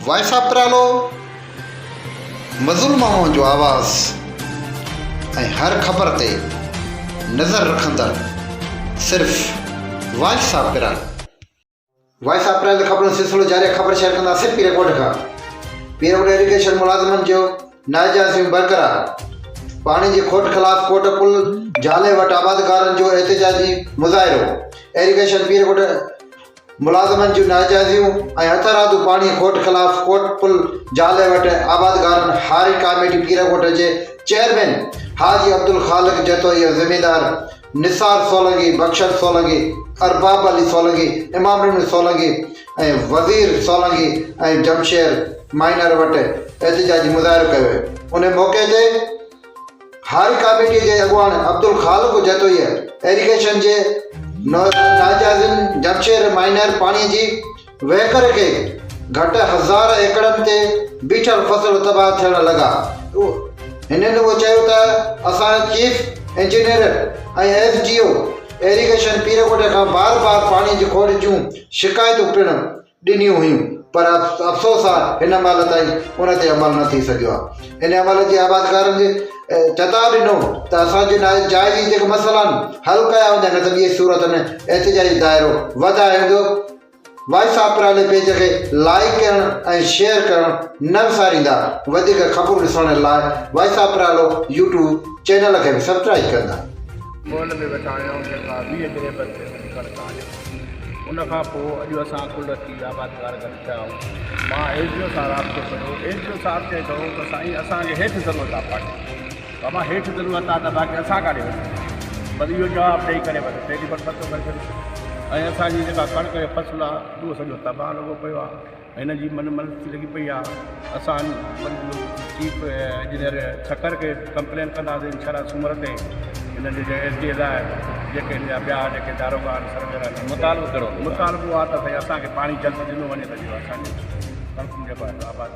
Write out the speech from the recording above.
Voice of प्रालो मज़लूम माण्हुनि जो आवाज़ ऐं हर ख़बर ते नज़र रखंदड़ सिर्फ़ वॉइस ऑफ प्रालो। वॉइस ऑफ प्रालो ख़बरुनि सिलसिलो जारी ख़बर शेयर कंदासीं पीरकोट खां। पीरकोट इरिगेशन मुलाज़िमनि जो नाइजायज़ियूं बरक़रार। पाणी जी खोट ख़िलाफ़ कोट पुल झाले वटि आबादकारनि जो एहतिजाजी मुज़ाहिरो। इरिगेशन पीरकोट मुलाज़िमनि जूं नाइजायज़ियूं ऐं हथरादू पाणी खोट ख़िलाफ़ कोट पुल झाले वटि आबादकारनि हारी कमेटी पीरकोट जे चेयरमैन हाजी अब्दुल ख़ालिक जतोई ज़मींदार निसार सोलंकी, बख्शत सोलंकी, अरबाब अली सोलंकी, इमाम रिन सोलंकी ऐं वज़ीर सोलंकी ऐं जमशेर माइनर वटि एहतिजाजी मुज़ाहिरो कयो। उन मौक़े ते हारी कमेटी जे अॻुवान अब्दुल ख़ालिक जतोई इरिगेशन जे नाइजायज़िन जमशेर माइनर पाणी जी वहिकर खे घटि 1000 एकड़नि ते बीठल फसल तबाह थियण लॻा। हिननि उहो चयो त असां चीफ इंजीनियर ऐं SDO इरिगेशन पीरकोट खां बार पाणी जी खोट जूं शिकायतूं पिणु ॾिनियूं हुयूं, पर अफ़सोस आहे हिन महिल ताईं उन ते अमल न थी सघियो आहे। इन अमल जी आबादकारनि जे चेताव ॾिनो त असांजे जाइज़ी जेके मसइला आहिनि हल कया वञनि, न त ॿिए सूरत में एहतिजाजी दाइरो वधाए वेंदो। वॉइस ऑफ प्राले पेज खे लाइक करणु ऐं शेयर करणु न विसारींदा। वधीक ख़बरूं ॾिसण लाइ वॉइस ऑफ प्रालो YouTube चैनल खे बि सब्सक्राइब कंदा। मोल में वेठा आहियूं जेका 20 गिरेबल ते कणिक आहे। उनखां पोइ अॼु असां कुल थी आबादकार गॾु थिया आहियूं। मां SDO सां राब्तो कयो। SDO साहिब चए थो त साईं असांखे हेठि ज़रूरत आहे पाणी। बाबा हेठि ज़रूरत आहे त बाक़ी असां काॾे वञूं। पर इहो जवाबु ॾेई करे बसि तेॾी पर पतो करे छॾियो। ऐं असांजी जेका कणिक जो फ़सुलु आहे उहो सॼो तबाह लॻो पियो आहे। हिन जी मनमस्ती लॻी पई आहे। असां चीफ इंजीनियर छकर खे कंप्लेन कंदासीं छड़ा सूमर ते। हिननि जे SDO लाइ जेके हिन जा ॿिया जेके दारोगा सरगर्म मुतालबो आहे त भई असांखे पाणी जल्द ॾिनो वञे त जो असांजे कणिकुनि जेको आहे आबाद